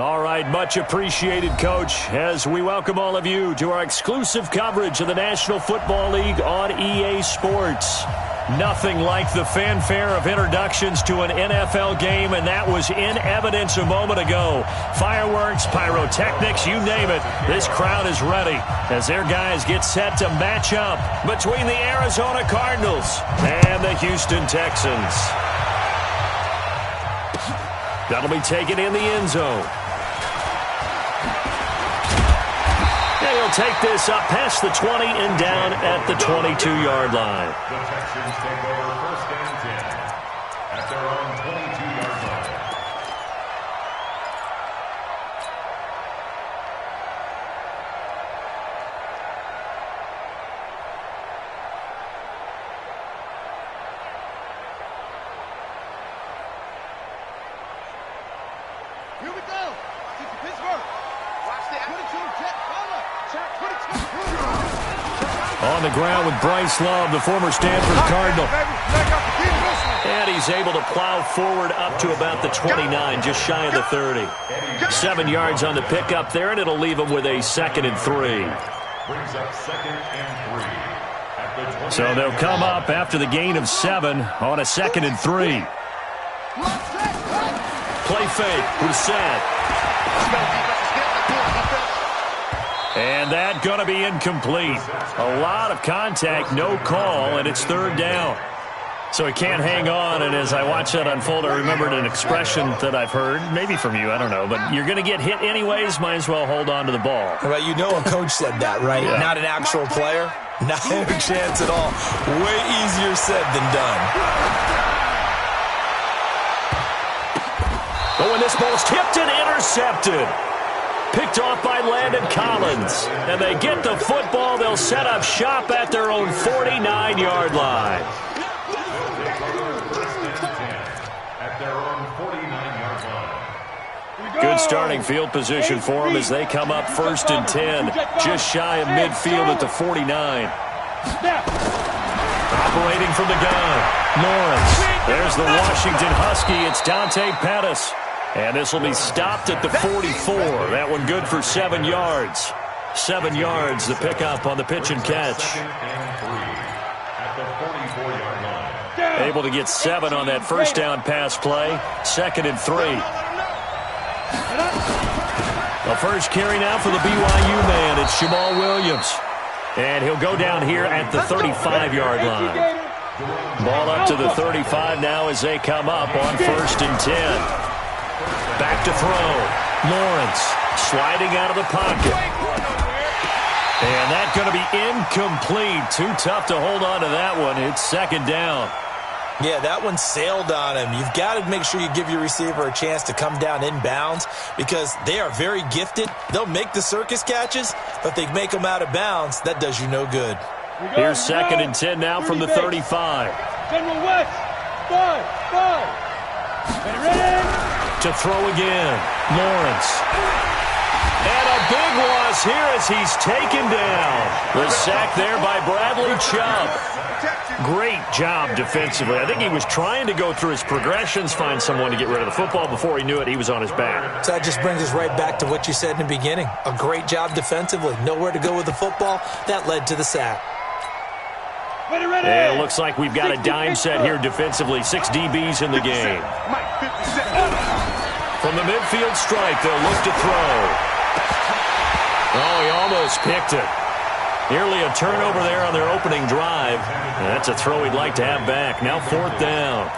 All right, much appreciated, Coach, as we welcome all of you to our exclusive coverage of the National Football League on EA Sports. Nothing like the fanfare of introductions to an NFL game, and that was in evidence a moment ago. Fireworks, pyrotechnics, you name it. This crowd is ready as their guys get set to match up between the Arizona Cardinals and the Houston Texans. That'll be taken in the end zone. And he'll take this up past the 20 and down at the 22-yard line. The Texans take over first and 10 at their own 22-yard line. Here we go. Pittsburgh. Watch the 22 jet cover. Check 22. On the ground with Bryce Love, the former Stanford Cardinal. And he's able to plow forward up to about the 29, just shy of the 30. 7 yards on the pickup there, and it'll leave him with a 2nd and 3. Brings up 2nd and 3. So they'll come up after the gain of 7 on a 2nd and 3. Play fake, Brissett. And that going to be incomplete. A lot of contact, no call, and it's 3rd down. So he can't hang on, and as I watch that unfold, I remembered an expression that I've heard, maybe from you, I don't know, but you're going to get hit anyways, might as well hold on to the ball. Well, you know a coach said that, right? Yeah. Not an actual player. Not a chance at all. Way easier said than done. But when this ball's tipped and intercepted. Picked off by Landon Collins. And they get the football. They'll set up shop at their own 49-yard line. At their own 49-yard line. Good starting field position for them as they come up 1st and 10. Just shy of midfield at the 49. Operating from the gun. Lawrence. There's the Washington Husky. It's Dante Pettis. And this will be stopped at the 44. That one good for 7 yards. 7 yards, the pickup on the pitch and catch. At the 44-yard line. Able to get 7 on that first down pass play. 2nd and 3. The first carry now for the BYU man. It's Jamal Williams. And he'll go down here at the 35-yard line. Ball up to the 35 now as they come up on 1st and 10. Back to throw. Lawrence sliding out of the pocket. And that's going to be incomplete. Too tough to hold on to that one. It's 2nd down. Yeah, that one sailed on him. You've got to make sure you give your receiver a chance to come down inbounds because they are very gifted. They'll make the circus catches, but they make them out of bounds. That does you no good. Here's 2nd and 10 now from the 35. General West. 5. Ready? To throw again. Lawrence. And a big loss here as he's taken down. The sack there by Bradley Chubb. Great job defensively. I think he was trying to go through his progressions, find someone to get rid of the football. Before he knew it, he was on his back. So that just brings us right back to what you said in the beginning. A great job defensively. Nowhere to go with the football. That led to the sack. And it looks like we've got a dime set here defensively. 6 DBs in the game. From the midfield stripe, they'll look to throw. Oh, he almost picked it. Nearly a turnover there on their opening drive. And that's a throw he'd like to have back. Now 4th down.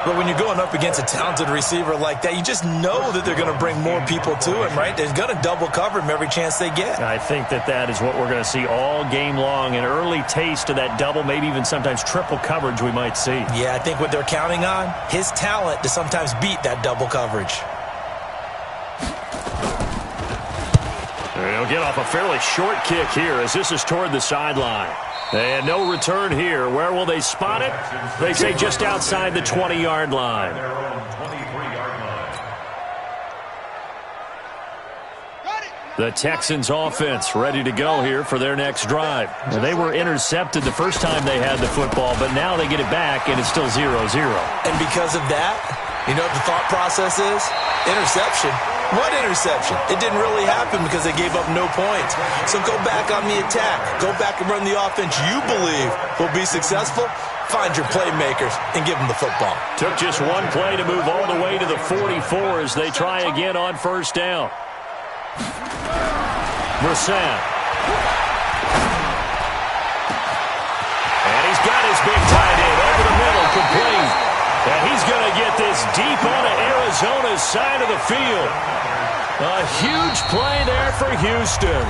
But when you're going up against a talented receiver like that, you just know that they're going to bring more people to him, right? They're going to double cover him every chance they get. I think that is what we're going to see all game long. An early taste of that double, maybe even sometimes triple coverage we might see. Yeah, I think what they're counting on, his talent to sometimes beat that double coverage. He'll get off a fairly short kick here as this is toward the sideline. And no return here. Where will they spot it? They say just outside the 20-yard line. Their own 23-yard line. The Texans offense ready to go here for their next drive. They were intercepted the first time they had the football, but now they get it back, and it's still 0-0. And because of that, you know what the thought process is? Interception. What interception? It didn't really happen because they gave up no points. So go back on the attack. Go back and run the offense you believe will be successful. Find your playmakers and give them the football. Took just one play to move all the way to the 44 as they try again on first down. Brissett. And he's got his big tight end over the middle, complete. And he's going to get this deep onto Arizona's side of the field. A huge play there for Houston.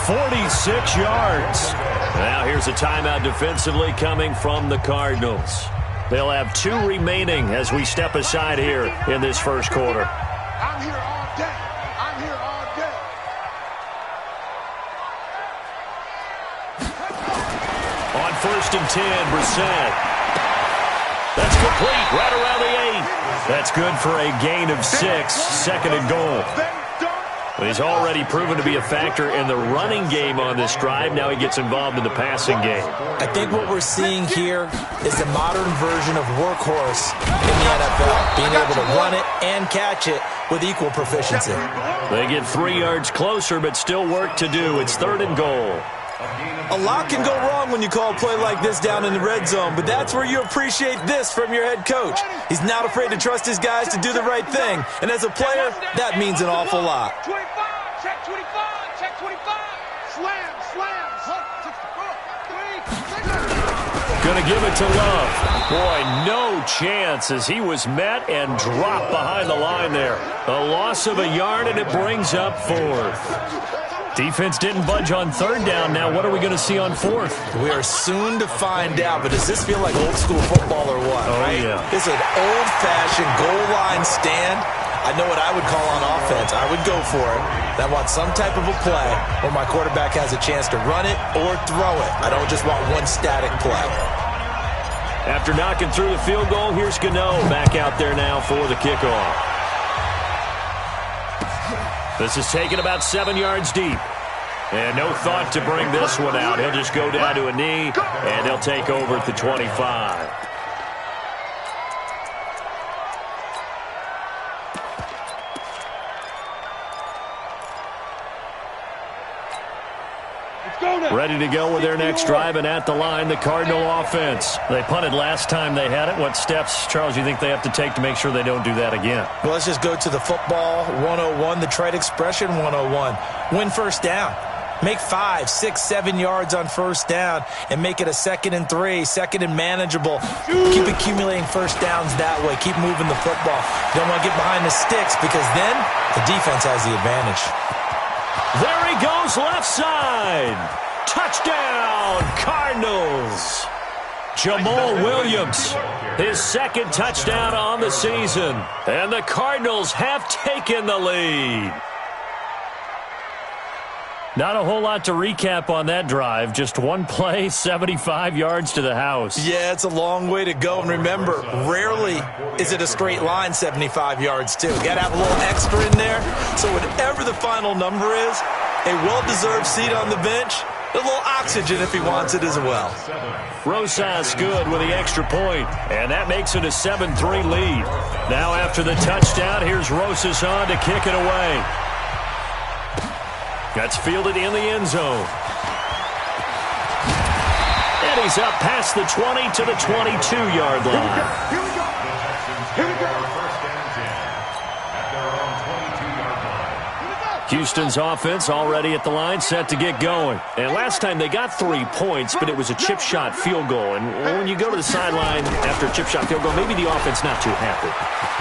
46 yards. Now here's a timeout defensively coming from the Cardinals. They'll have 2 remaining as we step aside here in this first quarter. I'm here all day. I'm here all day. On first and 10, Brissett. That's complete right around the 8. That's good for a gain of 6, second and goal. But he's already proven to be a factor in the running game on this drive. Now he gets involved in the passing game. I think what we're seeing here is the modern version of workhorse in the NFL, being able to run it and catch it with equal proficiency. They get 3 yards closer, but still work to do. It's third and goal. A lot can go wrong when you call a play like this down in the red zone, but that's where you appreciate this from your head coach. He's not afraid to trust his guys to do the right thing, and as a player, that means an awful lot. 25, check 25, check 25. Slam, slam, 64. Gonna give it to Love. Boy, no chance as he was met and dropped behind the line there. A loss of a yard, and it brings up fourth. Defense didn't budge on third down. Now what are we going to see on fourth? We are soon to find out, but does this feel like old school football or what? Oh, right? yeah. It's an old-fashioned goal line stand. I know what I would call on offense. I would go for it. I want some type of a play where my quarterback has a chance to run it or throw it. I don't just want one static play. After knocking through the field goal, here's Gano back out there now for the kickoff. This is taken about 7 yards deep. And no thought to bring this one out. He'll just go down to a knee, and they'll take over at the 25. Ready to go with their next drive, and at the line, the Cardinal offense. They punted last time they had it. What steps, Charles, do you think they have to take to make sure they don't do that again? Well, let's just go to the football 101, the trade expression 101. Win first down. Make 5, 6, 7 yards on first down and make it a 2nd and 3, second and manageable. Keep accumulating first downs that way. Keep moving the football. You don't want to get behind the sticks because then the defense has the advantage. There he goes, left side. Touchdown, Cardinals. Jamal Williams, his 2nd touchdown on the season. And the Cardinals have taken the lead. Not a whole lot to recap on that drive. Just one play, 75 yards to the house. Yeah, it's a long way to go. And remember, rarely is it a straight line 75 yards, too. You got to have a little extra in there. So whatever the final number is, a well-deserved seat on the bench, a little oxygen if he wants it as well. Rosas good with the extra point, and that makes it a 7-3 lead. Now after the touchdown, here's Rosas on to kick it away. That's fielded in the end zone. And he's up past the 20 to the 22-yard line. Here we go. Here we go. Houston's offense already at the line, set to get going. And last time they got 3 points, but it was a chip shot field goal. And when you go to the sideline after a chip shot field goal, maybe the offense not too happy.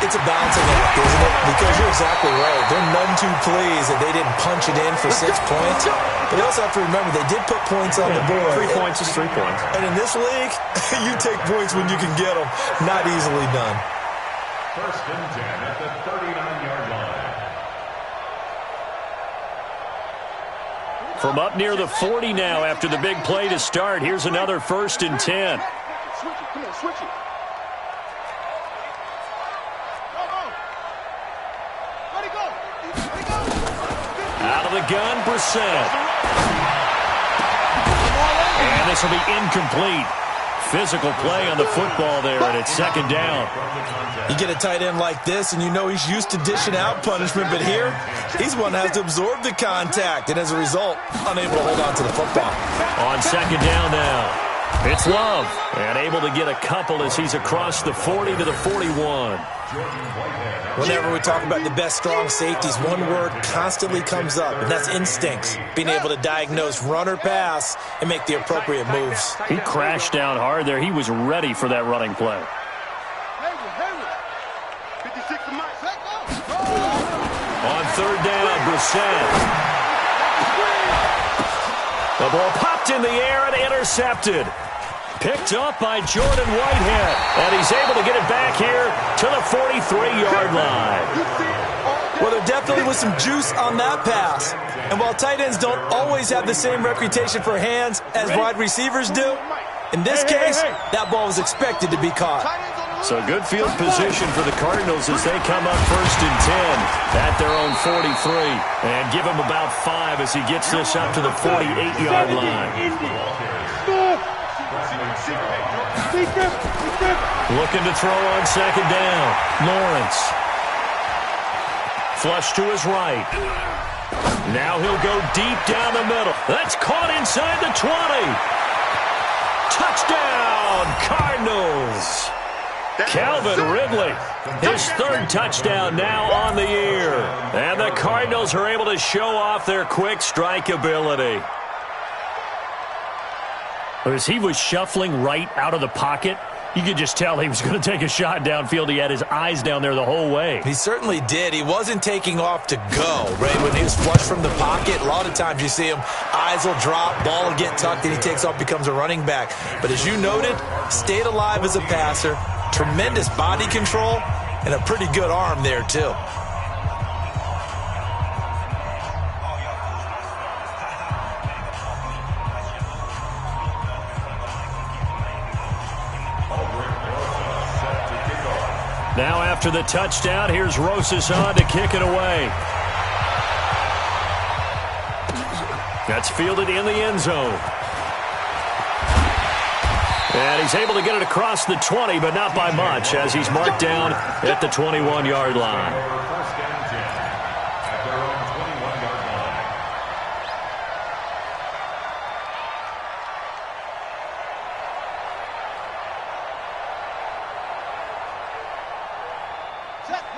It's a balancing act, isn't it? Because you're exactly right. They're none too pleased that they didn't punch it in for 6 points. But you also have to remember they did put points on the board. 3 points is 3 points. And in this league, you take points when you can get them. Not easily done. First and 10 at the 39-yard line. From up near the 40 now after the big play to start. Here's another first and 10. Switch it. Come on, switch it. Let it go. Let it go. Out of the gun, Brissett. And this will be incomplete. physical play on the football there, and it's second down. You get a tight end like this, and you know he's used to dishing out punishment, but here, he's one that has to absorb the contact, and as a result, unable to hold on to the football. On second down now, it's Love, and able to get a couple as he's across the 40 to the 41. Whenever we talk about the best strong safeties, one word constantly comes up, and that's instincts. Being able to diagnose run or pass and make the appropriate moves. He crashed down hard there. He was ready for that running play. On third down, Brissett. The ball popped in the air and intercepted. Picked up by Jordan Whitehead. And he's able to get it back here to the 43-yard line. Well, there definitely was some juice on that pass. And while tight ends don't always have the same reputation for hands as wide receivers do, in this case, that ball was expected to be caught. So good field position for the Cardinals as they come up 1st and 10 at their own 43. And give him about 5 as he gets this up to the 48-yard line. Looking to throw on second down. Lawrence. Flush to his right. Now he'll go deep down the middle. That's caught inside the 20. Touchdown, Cardinals. Calvin Ridley, his 3rd touchdown now on the year. And the Cardinals are able to show off their quick strike ability. As he was shuffling right out of the pocket, you could just tell he was going to take a shot downfield. He had his eyes down there the whole way. He certainly did. He wasn't taking off to go, right? When he was flush from the pocket, a lot of times you see him, eyes will drop, ball will get tucked, and he takes off, becomes a running back. But as you noted, stayed alive as a passer, tremendous body control, and a pretty good arm there, too. Now after the touchdown, here's Rosas on to kick it away. That's fielded in the end zone. And he's able to get it across the 20, but not by much, as he's marked down at the 21-yard line.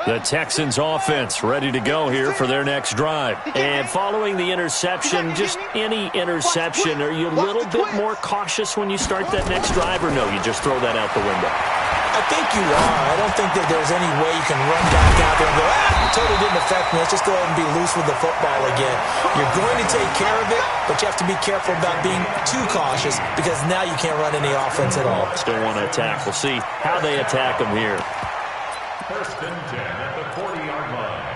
The Texans offense ready to go here for their next drive. And following the interception, just any interception, are you a little bit more cautious when you start that next drive, or no, you just throw that out the window? I think you are. I don't think that there's any way you can run back out there and go, it totally didn't affect me. Let's just go ahead and be loose with the football again. You're going to take care of it, but you have to be careful about being too cautious because now you can't run any offense at all. Still want to attack. We'll see how they attack them here. 1st and 10 at the 40-yard line.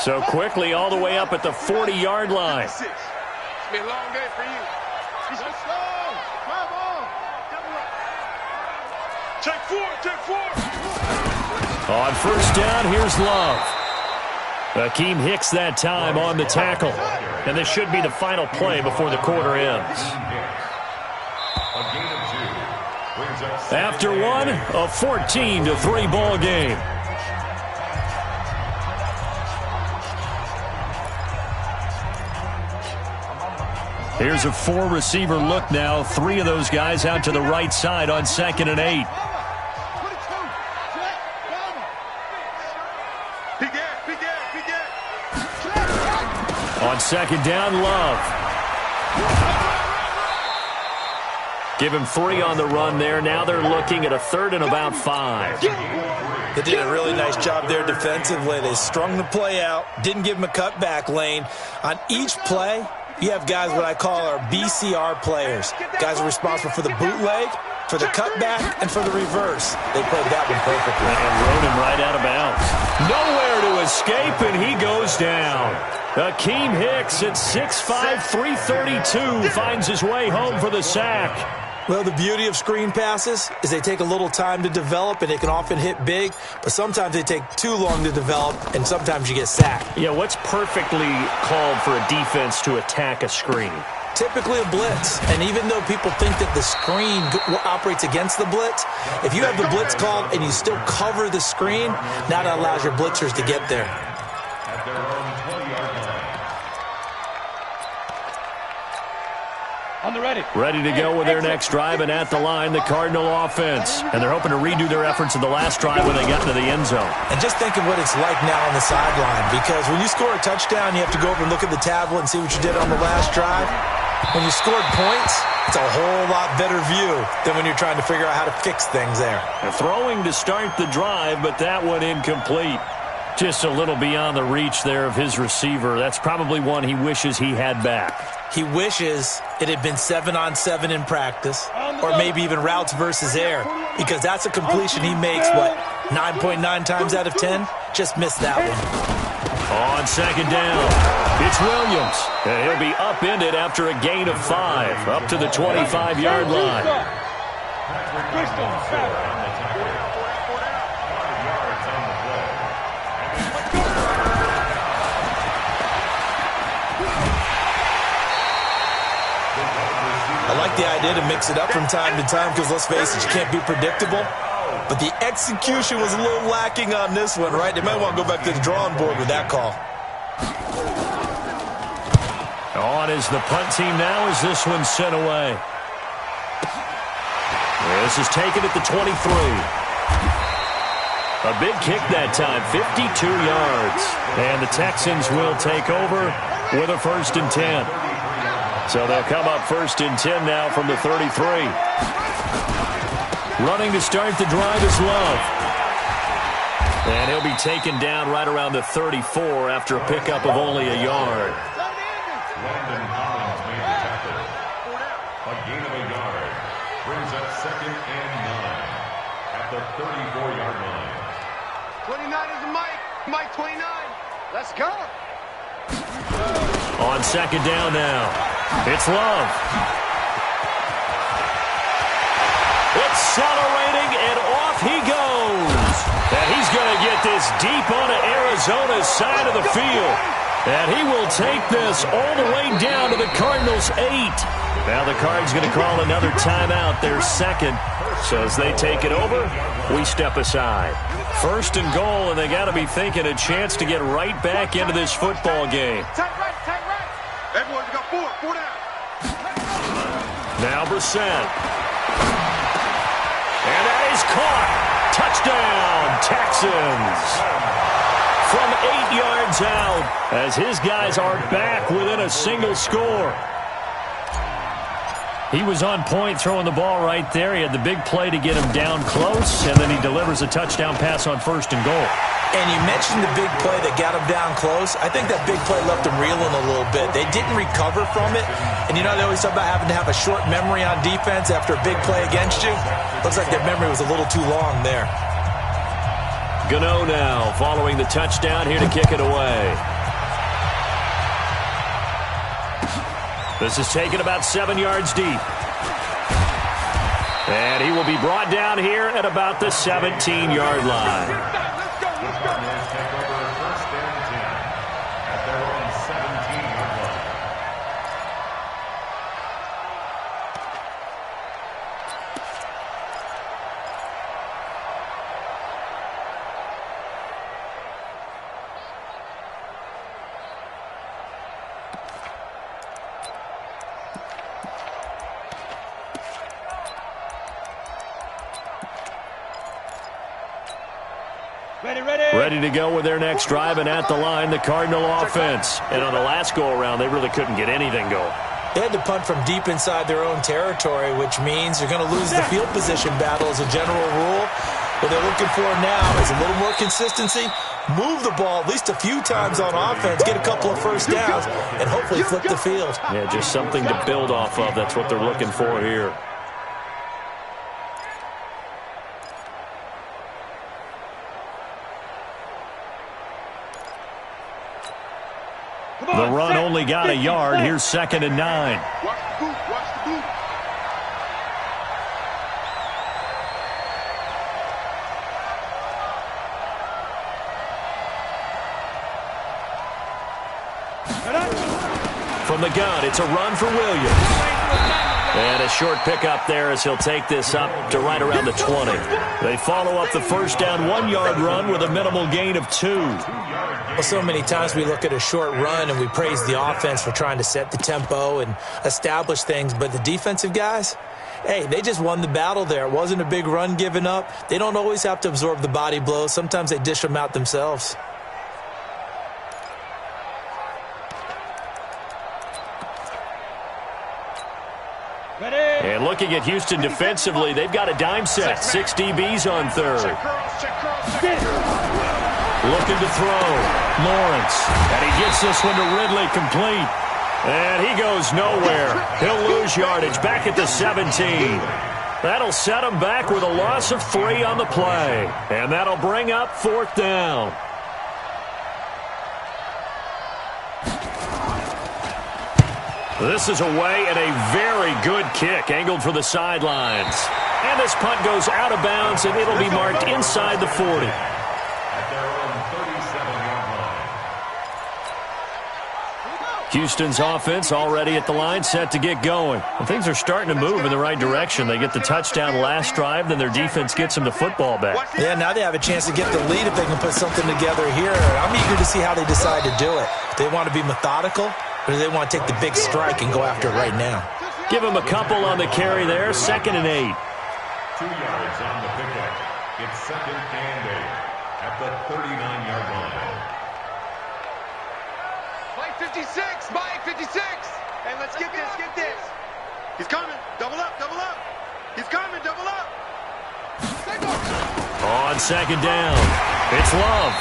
So quickly all the way up at the 40-yard line. It's gonna be a long day for you. Let's go. Come on. Check 4. On 1st down, here's Love. Akeem Hicks that time on the tackle. And this should be the final play before the quarter ends. After one, a 14-3 ball game. Here's a 4-receiver look now. 3 of those guys out to the right side on 2nd and 8. On 2nd down, Love. Give him 3 on the run there. Now they're looking at a 3rd and about 5. They did a really nice job there defensively. They strung the play out, didn't give him a cutback lane. On each play, you have guys what I call our BCR players. Guys are responsible for the bootleg, for the cutback, and for the reverse. They played that one perfectly. And rode him right out of bounds. Nowhere to escape, and he goes down. Akeem Hicks at 6'5", 332 finds his way home for the sack. Well, the beauty of screen passes is they take a little time to develop, and they can often hit big, but sometimes they take too long to develop, and sometimes you get sacked. Yeah, what's perfectly called for a defense to attack a screen? typically a blitz. And even though people think that the screen operates against the blitz, if you have the blitz called and you still cover the screen, now that allows your blitzers to get there. At their own 20-yard line. On the ready. Ready to go with their next drive, and at the line, the Cardinal offense. And they're hoping to redo their efforts in the last drive when they got into the end zone. And just think of what it's like now on the sideline, because when you score a touchdown, you have to go over and look at the tablet and see what you did on the last drive. When you scored points, it's a whole lot better view than when you're trying to figure out how to fix things there. They're throwing to start the drive, but that one incomplete. Just a little beyond the reach there of his receiver. That's probably one he wishes he had back. He wishes it had been 7-on-7 in practice, or maybe even routes versus air, because that's a completion he makes, 9.9 times out of 10? Just missed that one. On second down, it's Williams, and he'll be upended after a gain of 5, up to the 25-yard line. I like the idea to mix it up from time to time because, let's face it, you can't be predictable. But the execution was a little lacking on this one, right? They might want to go back to the drawing board with that call. On is the punt team now as this one's sent away. This is taken at the 23. A big kick that time, 52 yards. And the Texans will take over with a 1st and 10. So they'll come up 1st and 10 now from the 33. Running to start the drive is Love. And he'll be taken down right around the 34 after a pickup of only a yard. Landon Collins made the tackle. A gain of a yard. Brings up 2nd and 9 at the 34-yard line. 29 is Mike. Mike 29. Let's go. On second down now, it's Love. Accelerating, and off he goes. And he's going to get this deep onto Arizona's side of the field. And he will take this all the way down to the Cardinals' 8. Now the Cards going to call another timeout, their 2nd. So as they take it over, we step aside. 1st and goal, and they got to be thinking a chance to get right back into this football game. Tight right, tight right. Everyone's got 4 down. Now Brissett. And that is caught. Touchdown, Texans. From 8 yards out, as his guys are back within a single score. He was on point throwing the ball right there. He had the big play to get him down close, and then he delivers a touchdown pass on 1st and goal. And you mentioned the big play that got him down close. I think that big play left him reeling a little bit. They didn't recover from it. And you know, they always talk about having to have a short memory on defense after a big play against you. Looks like their memory was a little too long there. Gano now following the touchdown here to kick it away. This is taken about 7 yards deep. And he will be brought down here at about the 17-yard line. The Cardinals take over 1st and 10 at their own 17-yard line. Ready to go with their next drive, and at the line, the Cardinal offense. And on the last go-around, they really couldn't get anything going. They had to punt from deep inside their own territory, which means you're going to lose the field position battle as a general rule. What they're looking for now is a little more consistency, move the ball at least a few times on offense, get a couple of 1st downs, and hopefully flip the field. Yeah, just something to build off of. That's what they're looking for here. The run only got a yard. Here's 2nd and 9. Watch the boot, watch the boot. From the gun, it's a run for Williams. And a short pickup there as he'll take this up to right around the 20. They follow up the first down 1-yard run with a minimal gain of 2. Well, so many times we look at a short run and we praise the offense for trying to set the tempo and establish things, but the defensive guys, hey, they just won the battle there. It wasn't a big run given up. They don't always have to absorb the body blows. Sometimes they dish them out themselves. And looking at Houston defensively, they've got a dime set. 6 DBs on third. Looking to throw. Lawrence. And he gets this one to Ridley complete. And he goes nowhere. He'll lose yardage back at the 17. That'll set him back with a loss of 3 on the play. And that'll bring up 4th down. This is away and a very good kick angled for the sidelines. And this punt goes out of bounds, and it'll be marked inside the 40. At their own 37-yard line. Houston's offense already at the line, set to get going. And things are starting to move in the right direction. They get the touchdown last drive, then their defense gets them the football back. Yeah, now they have a chance to get the lead if they can put something together here. I'm eager to see how they decide to do it. They want to be methodical, or do they want to take the big strike and go after it right now? Give him a couple on the carry there, 2nd and 8. 2 yards on the pickup. It's 2nd and 8 at the 39-yard line. Mike 56, Mike 56. Hey, let's get this. He's coming. Double up. He's coming, double up. On 2nd down, it's Love.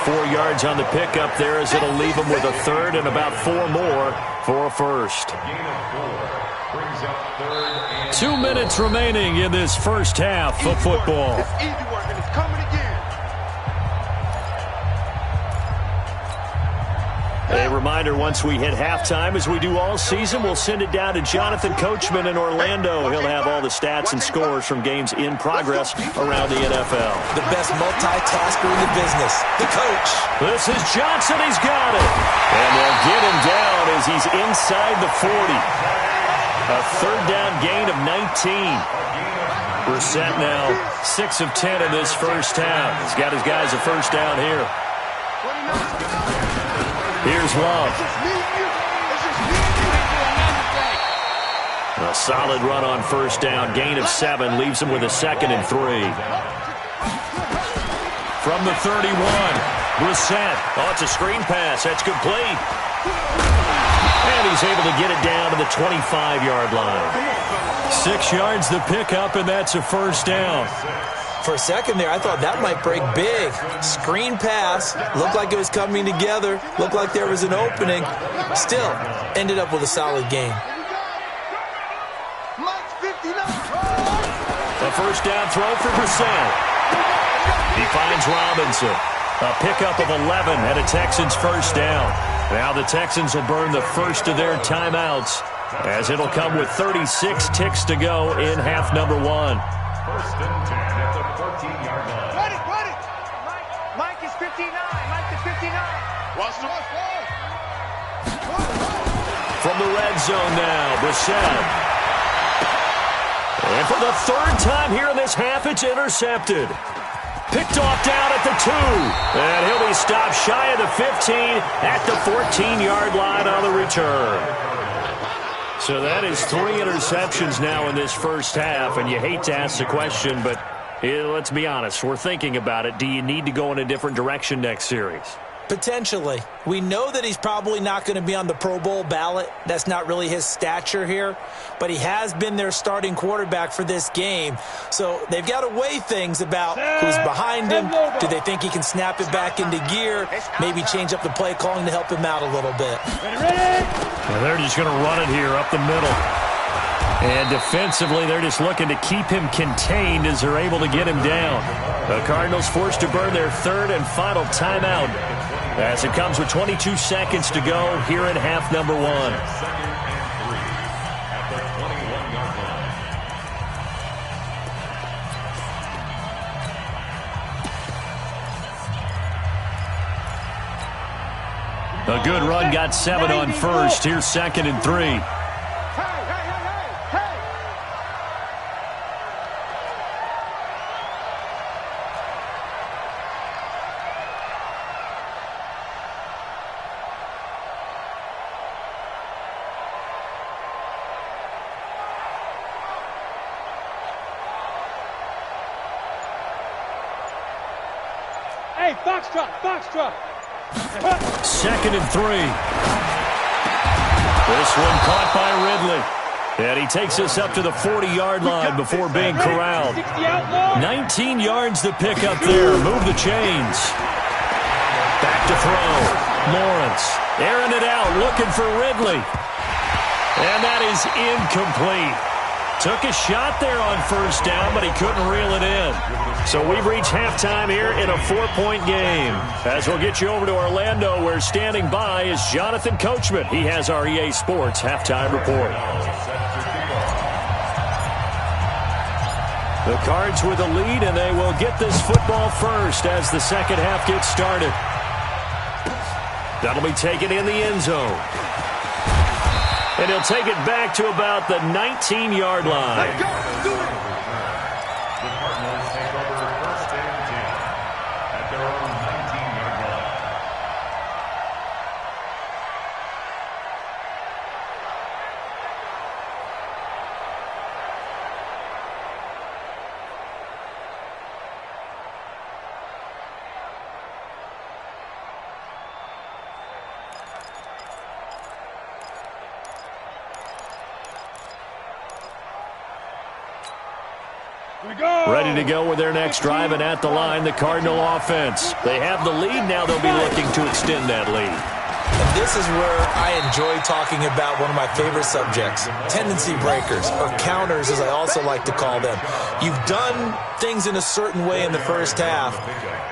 4 yards on the pickup there as it'll leave him with a 3rd and about 4 more for a 1st. Gain of 4 brings up 3rd and 2 minutes remaining in this first half of football. It's easy work, and it's coming again. A reminder, once we hit halftime, as we do all season, we'll send it down to Jonathan Coachman in Orlando. He'll have all the stats and scores from games in progress around the NFL. The best multitasker in the business, the coach. This is Johnson. He's got it. And they'll get him down as he's inside the 40. A 3rd down gain of 19. Brissett now 6 of 10 in this first half. He's got his guys a 1st down here. Here's Love. A solid run on 1st down. Gain of 7 leaves him with a 2nd and 3. From the 31, Brissett. Oh, it's a screen pass. That's complete. And he's able to get it down to the 25-yard line. 6 yards the pickup, and that's a 1st down. For a second there, I thought that might break big. Screen pass. Looked like it was coming together. Looked like there was an opening. Still, ended up with a solid game. A 1st down throw for Brissett. He finds Robinson. A pickup of 11 and a Texans 1st down. Now the Texans will burn the first of their timeouts, as it'll come with 36 ticks to go in half number 1. 1st and 10 at the 14-yard line. Run it. Mike is 59. Mike is 59. Watch the From the red zone now, Brissett. And for the 3rd time here in this half, it's intercepted. Picked off down at the 2. And he'll be stopped shy of the 15 at the 14-yard line on the return. So that is 3 interceptions now in this first half, and you hate to ask the question, but let's be honest, we're thinking about it. Do you need to go in a different direction next series? Potentially. We know that he's probably not going to be on the Pro Bowl ballot. That's not really his stature here, but he has been their starting quarterback for this game. So they've got to weigh things about who's behind him. Do they think he can snap it back into gear? Maybe change up the play calling to help him out a little bit. And they're just going to run it here up the middle. And defensively, they're just looking to keep him contained as they're able to get him down. The Cardinals forced to burn their 3rd and final timeout, as it comes with 22 seconds to go here in half number 1. 2nd and 3 at the 21-yard line. A good run, got 7 on first. Here's 2nd and 3. Hey, foxtrot. 2nd and 3. This one caught by Ridley. And he takes us up to the 40-yard line before being corralled. 19 yards to pick up there. Move the chains. Back to throw. Lawrence airing it out, looking for Ridley. And that is incomplete. Took a shot there on first down, but he couldn't reel it in. So we've reached halftime here in a 4-point game. As we'll get you over to Orlando, where standing by is Jonathan Coachman. He has our EA Sports halftime report. The Cards with the lead, and they will get this football first as the second half gets started. That'll be taken in the end zone. And he'll take it back to about the 19-yard line. The Cardinals take over 1st and 10 at their own 19-yard line. Ready to go with their next drive, and at the line, the Cardinal offense. They have the lead now. They'll be looking to extend that lead. And this is where I enjoy talking about one of my favorite subjects, tendency breakers, or counters as I also like to call them. You've done things in a certain way in the first half,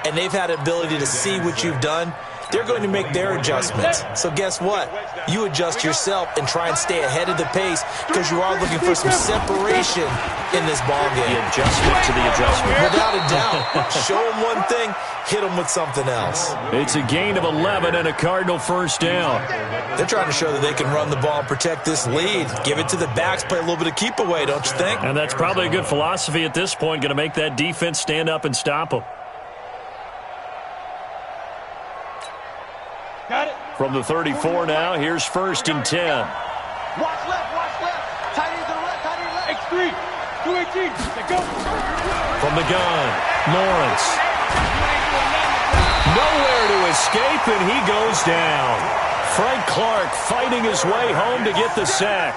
and they've had the ability to see what you've done. They're going to make their adjustments. So guess what? You adjust yourself and try and stay ahead of the pace because you are looking for some separation in this ballgame. The adjustment to the adjustment. Without a doubt. Show them one thing, hit them with something else. It's a gain of 11 and a Cardinal first down. They're trying to show that they can run the ball and protect this lead. Give it to the backs, play a little bit of keep away, don't you think? And that's probably a good philosophy at this point, going to make that defense stand up and stop them. Got it. From the 34 now, here's 1st and 10. Watch left. Tight end to the left, tight end left. X3, 218, they go. From the gun, Lawrence. Nowhere to escape, and he goes down. Frank Clark fighting his way home to get the sack.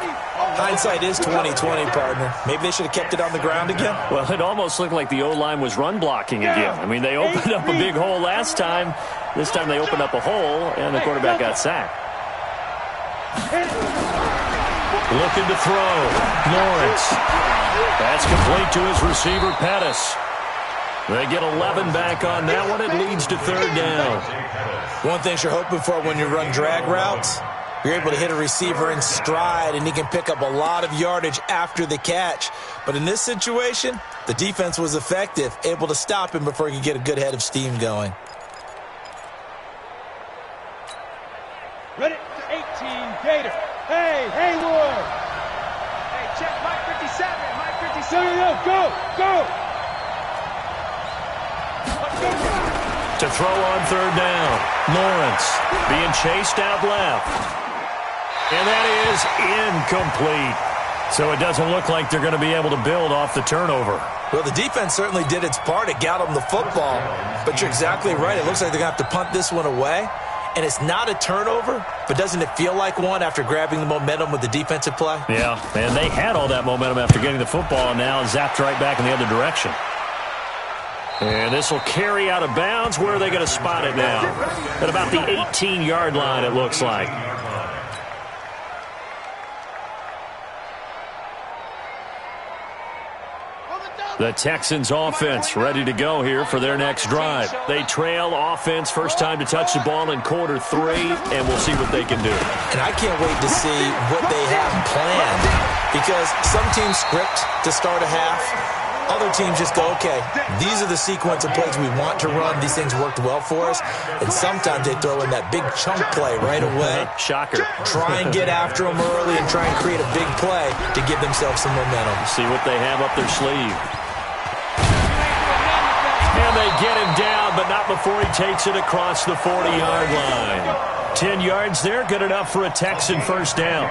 Hindsight is 20/20, partner. Maybe they should have kept it on the ground again. Well, it almost looked like the O-line was run blocking again. I mean, they opened up a big hole last time. This time they opened up a hole, and the quarterback got sacked. Looking to throw. Lawrence. That's complete to his receiver, Pettis. They get 11 back on that one. It leads to 3rd down. One thing you're hoping for when you run drag routes, you're able to hit a receiver in stride, and he can pick up a lot of yardage after the catch. But in this situation, the defense was effective, able to stop him before he could get a good head of steam going. Ready, 18, Gator. Hey, Haywood. Hey, check Mike 57. Mike 57. Go. To throw on 3rd down. Lawrence being chased out left. And that is incomplete. So it doesn't look like they're going to be able to build off the turnover. Well, the defense certainly did its part. It got them the football. But you're exactly right. It looks like they're going to have to punt this one away. And it's not a turnover, but doesn't it feel like one after grabbing the momentum with the defensive play? Yeah, and they had all that momentum after getting the football, and now zapped right back in the other direction. And this will carry out of bounds. Where are they going to spot it now? At about the 18-yard line, it looks like. The Texans offense ready to go here for their next drive. They trail offense, first time to touch the ball in quarter 3, and we'll see what they can do. And I can't wait to see what they have planned, because some teams script to start a half, other teams just go, okay, these are the sequence of plays we want to run. These things worked well for us. And sometimes they throw in that big chunk play right away. Shocker. Try and get after them early and try and create a big play to give themselves some momentum. See what they have up their sleeve. And they get him down, but not before he takes it across the 40-yard line. 10 yards there, good enough for a Texan first down.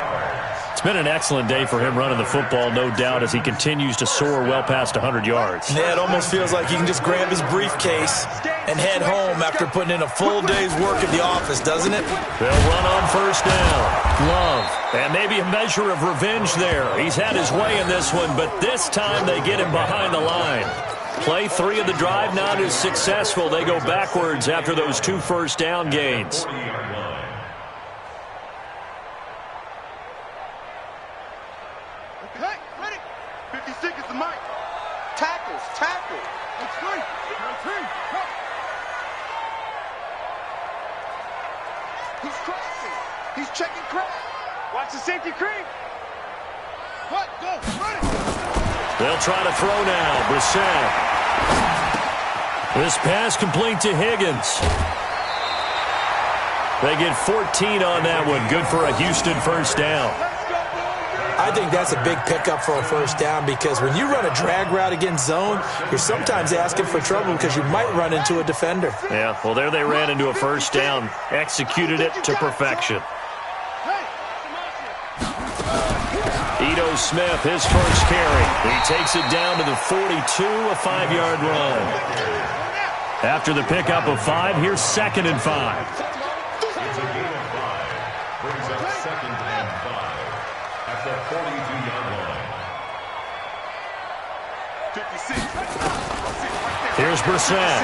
It's been an excellent day for him running the football, no doubt, as he continues to soar well past 100 yards. Yeah, it almost feels like he can just grab his briefcase and head home after putting in a full day's work at the office, doesn't it? They'll run on first down. Love. And maybe a measure of revenge there. He's had his way in this one, but this time they get him behind the line. Play 3 of the drive not as successful. They go backwards after those 2 first down gains. Okay, ready. 56 is the mic. Tackles, tackle. It's free. He's crossing. He's checking crack. Watch the safety creep. What? Go. Ready. They'll try to throw now. Brissett. This pass complete to Higgins. They get 14 on that one. Good for a Houston first down. I think that's a big pickup for a first down because when you run a drag route against zone, you're sometimes asking for trouble because you might run into a defender. Yeah, well, there they ran into a first down. Executed it to perfection. Ito Smith, his first carry. He takes it down to the 42, a 5-yard run. After the pickup of 5, here's 2nd and 5. It's a gain of 5. Brings up 2nd and 5 at the 42-yard line. 56. Here's Brissett.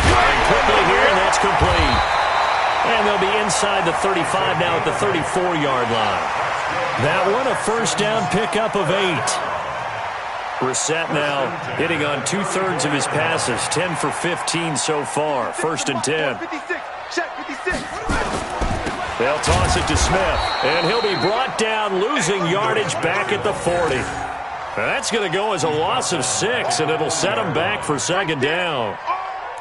Going quickly here, and that's complete. And they'll be inside the 35 now at the 34-yard line. That one, a first down pickup of 8. Brissett now hitting on 2/3 of his passes, 10 for 15 so far. 1st and 10. 56. Check 56. They'll toss it to Smith, and he'll be brought down, losing yardage back at the 40. That's going to go as a loss of 6, and it'll set him back for 2nd down.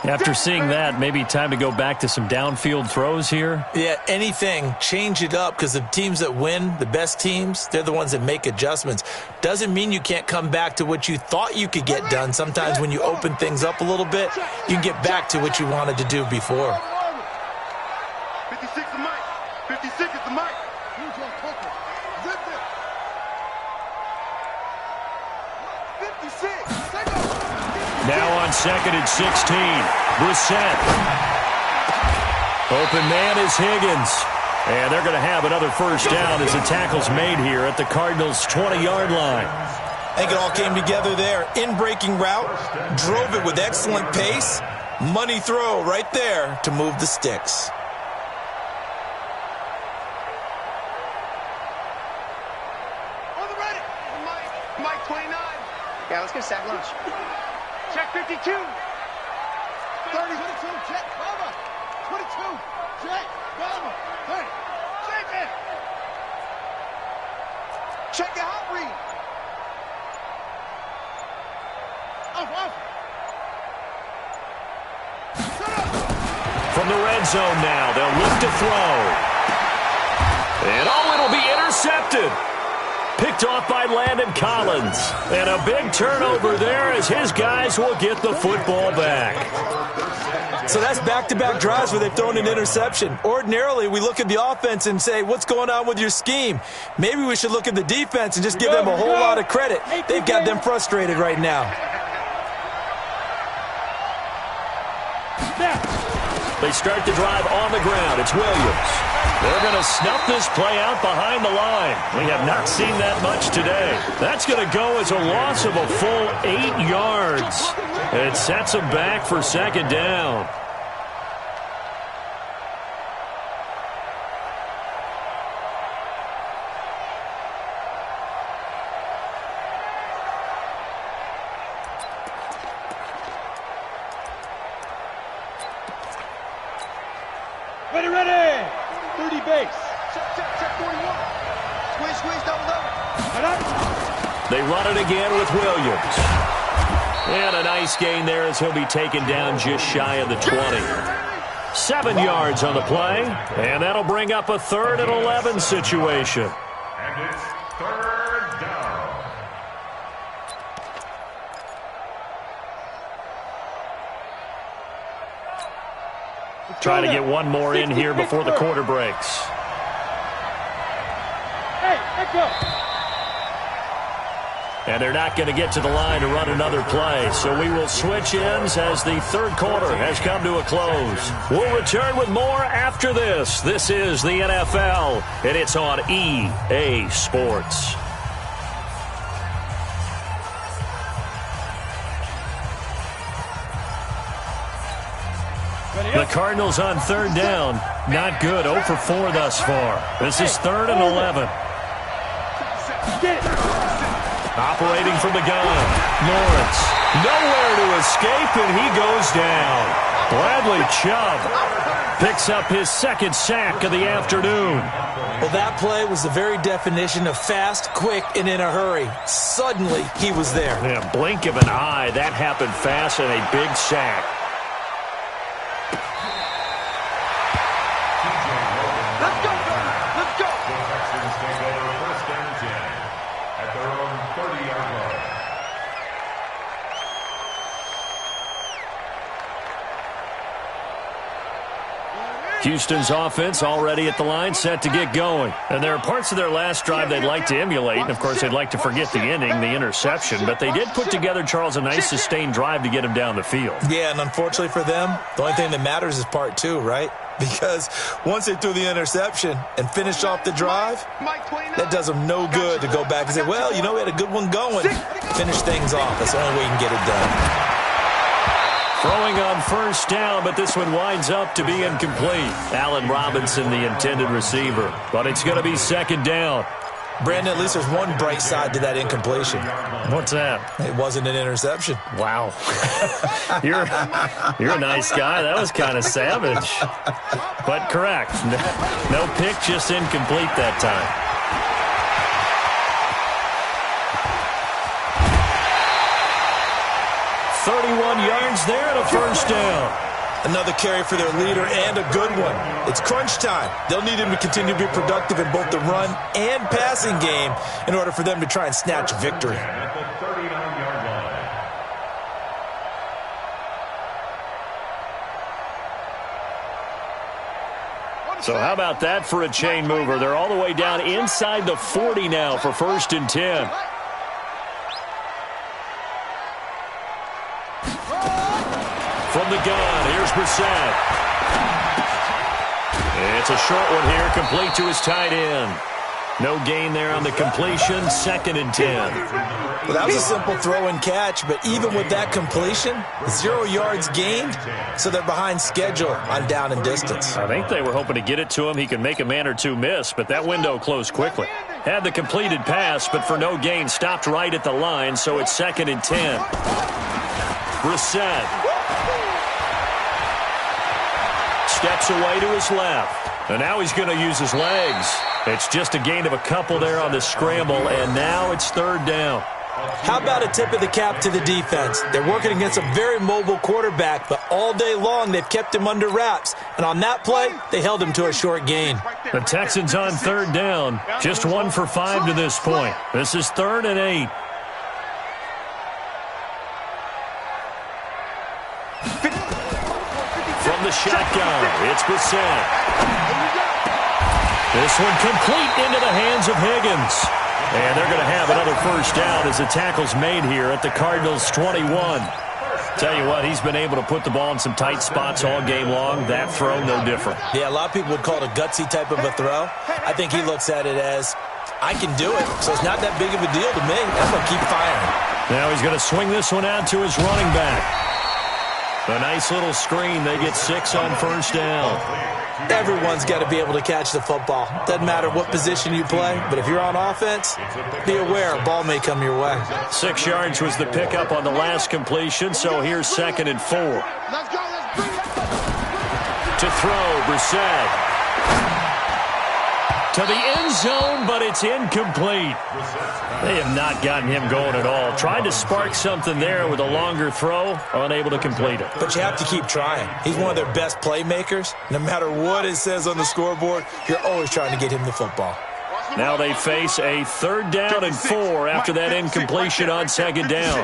After seeing that, maybe time to go back to some downfield throws here. Yeah, anything. Change it up because the teams that win, the best teams, they're the ones that make adjustments. Doesn't mean you can't come back to what you thought you could get done. Sometimes when you open things up a little bit, you can get back to what you wanted to do before. 56 is the mic. 56 is the mic. Now on 2nd and 16, Brissett. Open man is Higgins. And they're going to have another first down as the tackle's made here at the Cardinals' 20-yard line. I think it all came together there. In-breaking route, drove it with excellent pace. Money throw right there to move the sticks. On the ready. Mike 29. Yeah, let's get a sack lunch. Check 52. 30. 22. Check. Mama. 22. Check. Mama. Hey. Check it. Check the hot read. Off. From the red zone now, they'll look to throw. And it'll be intercepted. Picked off by Landon Collins. And a big turnover there as his guys will get the football back. So that's back-to-back drives where they've thrown an interception. Ordinarily, we look at the offense and say, what's going on with your scheme? Maybe we should look at the defense and just give them a whole lot of credit. They've got them frustrated right now. They start the drive on the ground. It's Williams. They're going to snuff this play out behind the line. We have not seen that much today. That's going to go as a loss of a full 8 yards. It sets them back for 2nd down. Ready. 30 base. Check 41. Squeeze, double. They run it again with Williams. And a nice gain there as he'll be taken down just shy of the 20. 7 yards on the play, and that'll bring up a 3rd and 11 situation. And it's 3rd down. Try to get one more in here before the quarter breaks. Hey, let go. And they're not going to get to the line to run another play. So we will switch ends as the 3rd quarter has come to a close. We'll return with more after this. This is the NFL, and it's on EA Sports. The Cardinals on 3rd down. Not good. 0 for 4 thus far. This is 3rd and 11. Get it. Operating from the gun, Lawrence. Nowhere to escape, and he goes down. Bradley Chubb picks up his 2nd sack of the afternoon. Well, that play was the very definition of fast, quick, and in a hurry. Suddenly, he was there. Yeah, blink of an eye. That happened fast and a big sack. Let's go, let's go. The Texans take over 1st and 10 at their own 30-yard line. Houston's offense already at the line, set to get going. And there are parts of their last drive they'd like to emulate. And, of course, they'd like to forget the ending, the interception. But they did put together, Charles, a nice sustained drive to get him down the field. Yeah, and unfortunately for them, the only thing that matters is part 2, right? Because once they threw the interception and finished off the drive, that does them no good to go back and say, well, you know, we had a good one going. Finish things off. That's the only way you can get it done. Throwing on 1st down, but this one winds up to be incomplete. Allen Robinson, the intended receiver. But it's going to be 2nd down. Brandon, at least there's one bright side to that incompletion. What's that? It wasn't an interception. Wow. You're a nice guy. That was kind of savage. But correct. No pick, just incomplete that time. 31 yards there and a 1st down. Another carry for their leader and a good one. It's crunch time. They'll need him to continue to be productive in both the run and passing game in order for them to try and snatch victory. At the 39-yard line. So how about that for a chain mover? They're all the way down inside the 40 now for 1st and 10. From the gun, here's Brissett. It's a short one here, complete to his tight end. No gain there on the completion, 2nd and 10. Well, that was a simple throw and catch, but even with that completion, 0 yards gained, so they're behind schedule on down and distance. I think they were hoping to get it to him. He could make a man or two miss, but that window closed quickly. Had the completed pass, but for no gain, stopped right at the line, so it's 2nd and 10. Brissett steps away to his left, and now he's going to use his legs. It's just a gain of a couple there on the scramble, and now it's 3rd down. How about a tip of the cap to the defense? They're working against a very mobile quarterback, but all day long they've kept him under wraps. And on that play, they held him to a short gain. The Texans on 3rd down, just 1 for 5 to this point. This is 3rd and 8. From the shotgun, it's Brissett. This one complete into the hands of Higgins. And they're going to have another 1st down as the tackle's made here at the Cardinals' 21. Tell you what, he's been able to put the ball in some tight spots all game long. That throw, no different. Yeah, a lot of people would call it a gutsy type of a throw. I think he looks at it as, I can do it, so it's not that big of a deal to me. I'm going to keep firing. Now he's going to swing this one out to his running back. A nice little screen. They get 6 on 1st down. Everyone's got to be able to catch the football. Doesn't matter what position you play, but if you're on offense, be aware a ball may come your way. 6 yards was the pickup on the last completion, so here's 2nd and 4. Let's go, let's bring it. To throw, Brissett. to the end zone, but it's incomplete. They have not gotten him going at all. Tried to spark something there with a longer throw, unable to complete it. But you have to keep trying. He's one of their best playmakers. No matter what it says on the scoreboard, you're always trying to get him the football. Now they face a 3rd down and 4 after that incompletion on 2nd down.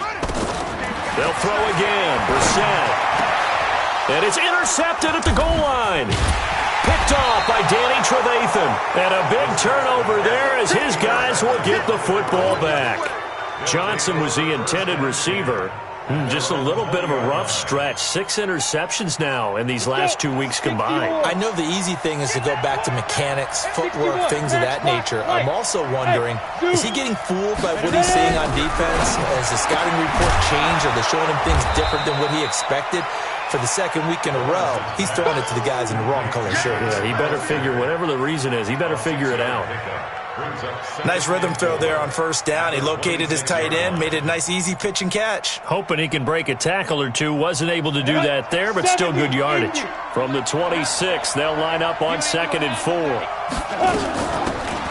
They'll throw again. Brissett. And it's intercepted at the goal line. Picked off by Danny Trevathan. And a big turnover there as his guys will get the football back. Johnson was the intended receiver. Just a little bit of a rough stretch. 6 interceptions now in these last 2 weeks combined. I know the easy thing is to go back to mechanics, footwork, things of that nature. I'm also wondering, is he getting fooled by what he's seeing on defense? Has the scouting report changed? Are they showing him things different than what he expected? For the 2nd week in a row, he's throwing it to the guys in the wrong color shirts. Yeah, he better figure, whatever the reason is, he better figure it out. Nice rhythm throw there on 1st down. He located his tight end, made it a nice, easy pitch and catch. Hoping he can break a tackle or two. Wasn't able to do that there, but still good yardage. From the 26, they'll line up on 2nd and 4.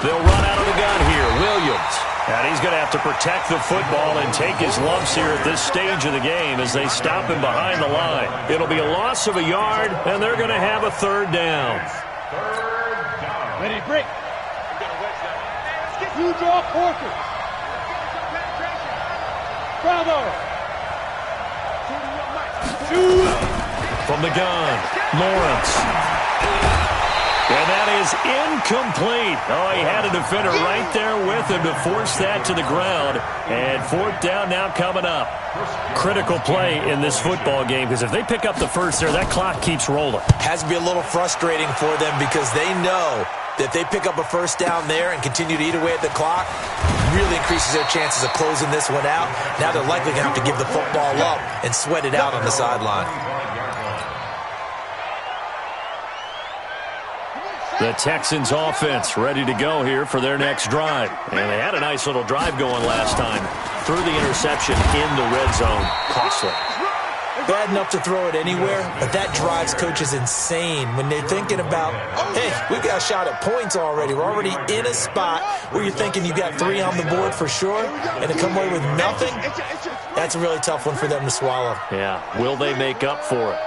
They'll run out of the gun here. Williams. And he's going to have to protect the football and take his lumps here at this stage of the game as they stop him behind the line. It'll be a loss of a yard, and they're going to have a 3rd down. Ready, break. You draw Porter. Bravo. From the gun, Lawrence. And that is incomplete. Oh, he had a defender right there with him to force that to the ground. And 4th down now coming up. Critical play in this football game because if they pick up the first there, that clock keeps rolling. Has to be a little frustrating for them because they know that if they pick up a 1st down there and continue to eat away at the clock, really increases their chances of closing this one out. Now they're likely going to have to give the football up and sweat it out on the sideline. The Texans offense ready to go here for their next drive. And they had a nice little drive going last time. Threw the interception in the red zone. Costly. Bad enough to throw it anywhere, but that drives coaches insane when they're thinking about, hey, we've got a shot at points already. We're already in a spot where you're thinking you got 3 on the board for sure, and to come away with nothing, that's a really tough one for them to swallow. Yeah, will they make up for it?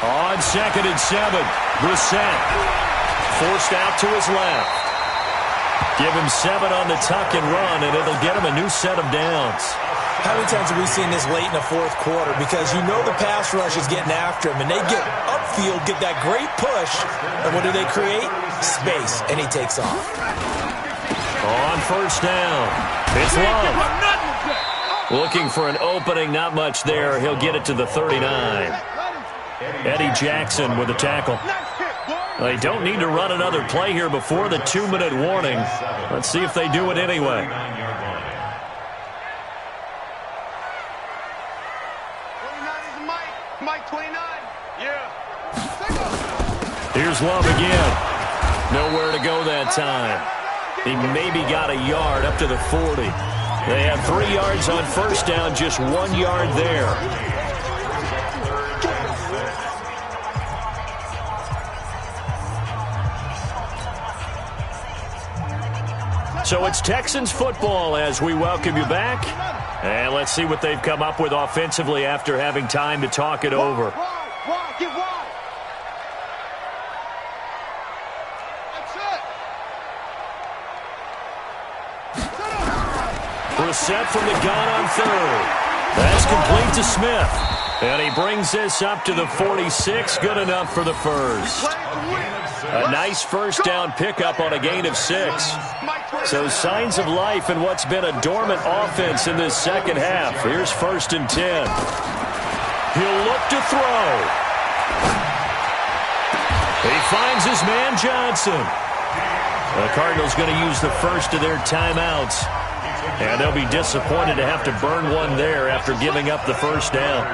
On 2nd and 7, Brissett forced out to his left. Give him 7 on the tuck and run, and it'll get him a new set of downs. How many times have we seen this late in the 4th quarter? Because you know the pass rush is getting after him, and they get upfield, get that great push, and what do they create? Space, and he takes off. On 1st down, it's Love. Looking for an opening, not much there. He'll get it to the 39. Eddie Jackson with a tackle. They don't need to run another play here before the 2-minute warning. Let's see if they do it anyway. Mike 29. Yeah. Here's Love again. Nowhere to go that time. He maybe got a yard up to the 40. They have 3 yards on 1st down, just 1 yard there. So it's Texans football as we welcome you back. And let's see what they've come up with offensively after having time to talk it over. Brissett from the gun on 3rd. That's complete to Smith. And he brings this up to the 46. Good enough for the first. A nice 1st down pickup on a gain of 6. So signs of life in what's been a dormant offense in this 2nd half. Here's 1st and 10. He'll look to throw. He finds his man Johnson. The Cardinals going to use the first of their timeouts. And they'll be disappointed to have to burn one there after giving up the 1st down.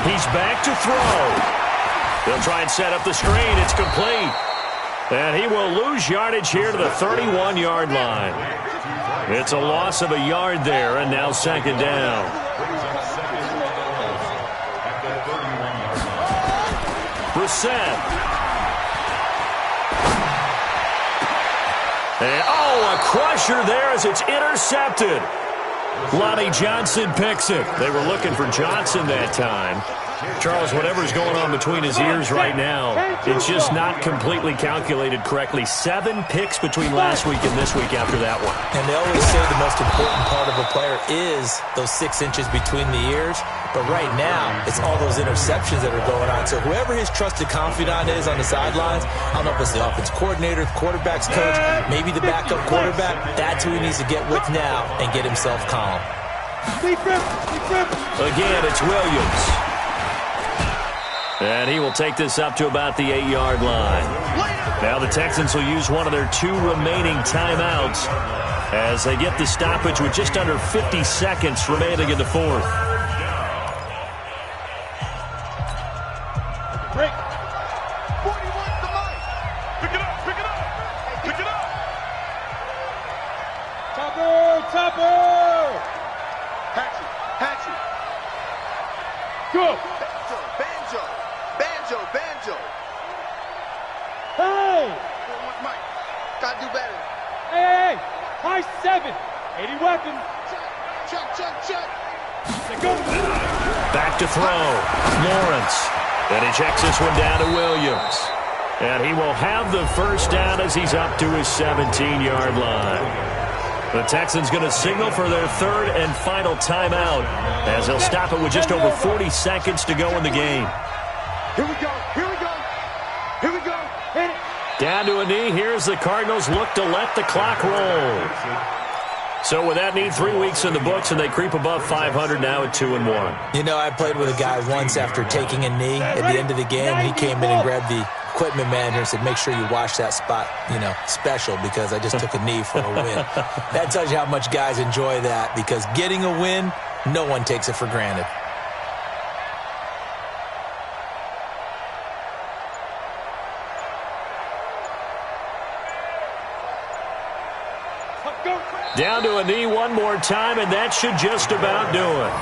He's back to throw. They'll try and set up the screen. It's complete. And he will lose yardage here to the 31-yard line. It's a loss of a yard there, and now 2nd down. Brissett. And, a crusher there as it's intercepted. Lonnie Johnson picks it. They were looking for Johnson that time. Charles, whatever's going on between his ears right now, it's just not completely calculated correctly. 7 picks between last week and this week after that one. And they always say the most important part of a player is those 6 inches between the ears. But right now, it's all those interceptions that are going on. So whoever his trusted confidant is on the sidelines, I don't know if it's the offense coordinator, the quarterback's coach, maybe the backup quarterback, that's who he needs to get with now and get himself calm. Again, it's Williams. And he will take this up to about the 8-yard line. Now the Texans will use one of their 2 remaining timeouts as they get the stoppage with just under 50 seconds remaining in the 4th. Break. 41 to Mike. Pick it up, pick it up. Pick it up. Topper. Hatchet. Go. Banjo. Hey! Mike, gotta do better. Hey! High 7. 80 weapons. Check. Back to throw. Lawrence. And he checks this one down to Williams. And he will have the first down as he's up to his 17-yard line. The Texans going to signal for their 3rd and final timeout as they'll stop it with just over 40 seconds to go in the game. Here we go. Hit it. Down to a knee. Here's the Cardinals look to let the clock roll. So with that need, 3 weeks in the books, and they creep above 500 now at 2-1. You know, I played with a guy once after taking a knee at the end of the game. He came in and grabbed the equipment manager and said, make sure you wash that spot, special, because I just took a knee for a win. That tells you how much guys enjoy that, because getting a win, no one takes it for granted. Down to a knee one more time, and that should just about do it.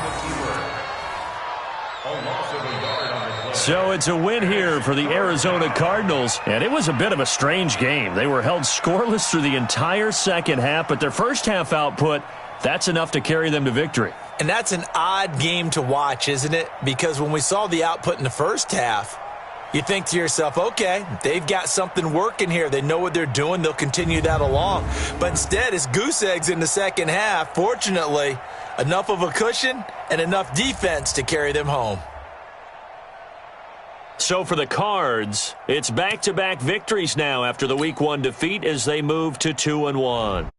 So it's a win here for the Arizona Cardinals, and it was a bit of a strange game. They were held scoreless through the entire second half, but their first half output, that's enough to carry them to victory. And that's an odd game to watch, isn't it? Because when we saw the output in the first half, you think to yourself, okay, they've got something working here. They know what they're doing. They'll continue that along. But instead, it's goose eggs in the second half. Fortunately, enough of a cushion and enough defense to carry them home. So for the Cards, it's back-to-back victories now after the Week 1 defeat as they move to 2-1.